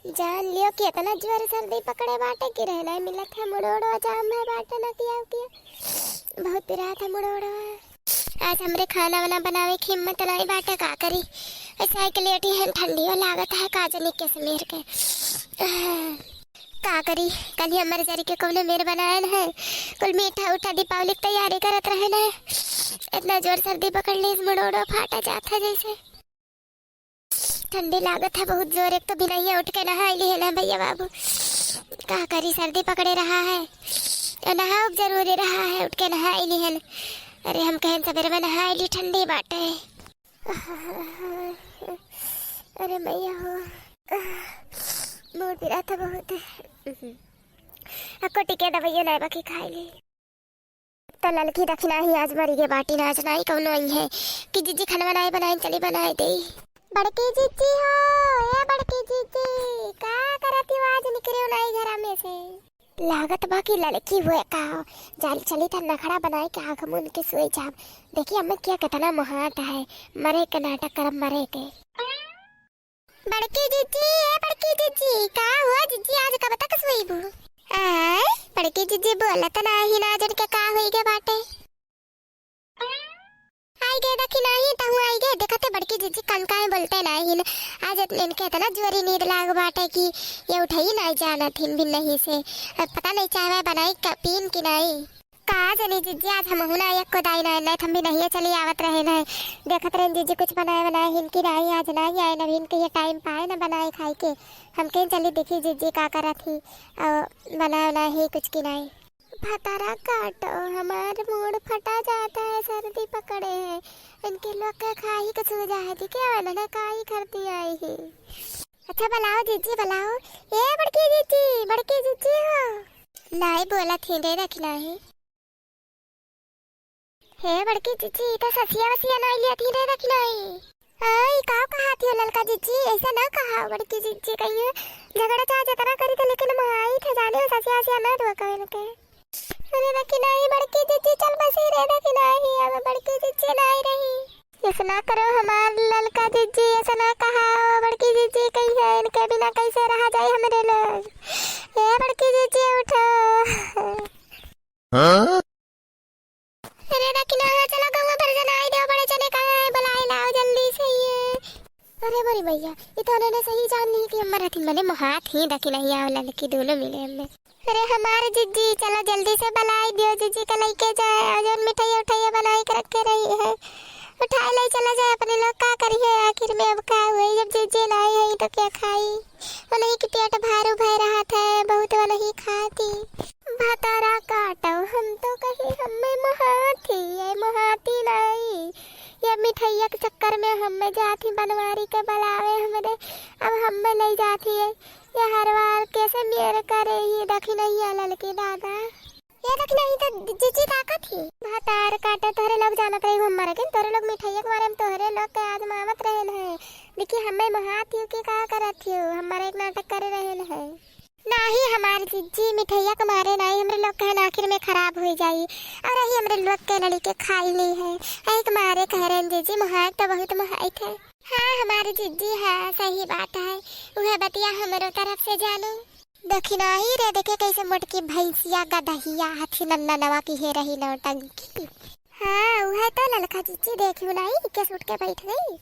जान लियो कि इतना जोर सर्दी पकड़े बाटे कि रहना मिलत है मुड़ोड़ो जाम है बाटे ना किया बहुत पिरा था मुड़ोड़ो। आज हमरे खाना वाना बनावे की हिम्मत नहीं बाटे का करी। ऐसा के लेटी है ठंडी और लागत है काजनी के समीर के का करी। कल ही हमारे जरी के कौले मेर बनाए है कुल मीठा उठा दीपावली की तैयारी करत रहे ना। इतना जोर सर्दी पकड़ ली मुड़ोड़ो फाटा जाता जैसे ठंडी लागत है बहुत जोर। एक तो बिना ही उठ के नहा ली है ना भैया बाबू का करी सर्दी पकड़े रहा है नहाओ जरूरी रहा है उठ के नहा ली है। अरे हम कहें सवेरे में नहा ली ठंडी बाटे। अरे भैया हो मूड पिरा था बहुत अको टिके दवाइयों नहीं बाकी खाई ली तो ललकी दक्षिणा ही आज मरी के बाटी नाच नहीं कौन आई है कि जीजी खाना बनाए बनाए चली बनाए दे। बड़की जीजी हो ये बड़की जीजी का करती हो आज निकले हो नहीं घर में से लागत बाकी लड़की हुए का जाल चली था नखड़ा बनाए के आँख मुन के सोई जाम। देखिए हमें क्या कितना मुहाट है मरे के नाटक करम मरे के। बड़की जीजी ये बड़की जीजी का हुआ जीजी आज कब तक सोई बू बड़की जीजी बोलत नहीं ना जन के का होई के बाटे आई गए देखी नहीं तो हुआ आई गए देखते बड़की जीजी कंकाए बोलते नहीं आज इनके इतना जोरी नींद लाग बाटे कि ये उठाई नहीं जाना थी भी नहीं से पता नहीं चाहे बनाई पीन की नहीं का जनी जीजी आज हम हुना एक को दाई नहीं हम भी नहीं चली आवत रहे ना देखत रहे जीजी कुछ बनाए हिनकी नहीं आज नहीं आए नवीन के ये टाइम पाए ना बनाए खाई के हम कहीं चली देखी जीजी का करा थी बनाए नहीं कुछ की नहीं भतारा काटो हमारे मूड फटा जाता है सर्दी पकड़े है इनके लोग का खाई कुछ हो जाए थी क्या वाला काई करती आई ही। अच्छा बुलाओ जीजी बुलाओ ये बड़की जीजी हो नहीं बोला थी रे रखना है हे बड़की जीजी तो ससिया वसिया नहीं लिया थी रे रखना है आई का कहा थी ललका जीजी ऐसा ना कहा बड़की जीजी कहिए झगड़ा चाह जतना करी तो लेकिन माई थे जाने ससिया वसिया ना दो कहे के। अरे रखी नहीं बड़की जीजी चल बसी रे रखी नहीं अब बड़की जीजी नहीं रही ऐसा ना करो हमार ललका जीजी ऐसा ना कहा बड़की जीजी कहीं है इनके बिना कैसे रहा जाए हमारे लोग ये बड़की जीजी उठो अरे रखी ना चलो गाँव भर जना आई दो बड़े चने का बुलाए लाओ जल्दी से ये। अरे बोरी भैया ये तो उन्होंने सही जान ली कि हमारा थी मैंने मुहात ही रखी नहीं आओ लड़की दोनों मिले हमें। अरे हमारे जीजी चलो जल्दी से बनाई दियो जीजी का लेके जाए और मिठाई उठाई बनाई के रखे रही है उठाए ले चला जाए अपने लोग का करिए आखिर में अब का हुई जब जीजी नहीं है तो क्या खाई वो नहीं कि पेट भारू भय रहा था बहुत वो नहीं खाती भतारा काटो हम तो कहीं हमें महाती ये महाती नहीं ये मिठाइया के चक्कर में हमें जाती बनवारी के बुलावे हमारे अब हमें नहीं जाती है ये हर बार कैसे मेरे करे ये देखी नहीं है लड़की दादा ये देखी नहीं तो जीजी ताकत थी भतार काटे तोहरे लोग जानत रही हम मरे के तोहरे लोग मिठाइया के बारे में तोहरे लोग के आज मामत रहे हैं देखिए हमें महाती की का करत थी हमारे एक नाटक करे रहे हैं नहीं हमारे जीजी मिठाइया के मारे नहीं हमारे लोग कहना आखिर में खराब हो जाई और यही हमारे लोग के लड़के खाई ली है एक मारे कह रहे जीजी मुहाई तो बहुत मुहाई थे। हाँ हमारी जीजी है सही बात है वह बतिया हमारे तरफ से जानो देखी नहीं रे देखे कैसे मोटकी भैंसिया गदहिया हाथी नन्ना नवा की है रही नौटंकी। हाँ वह तो ललका जीजी देखी नहीं कैसे उठ के बैठ गई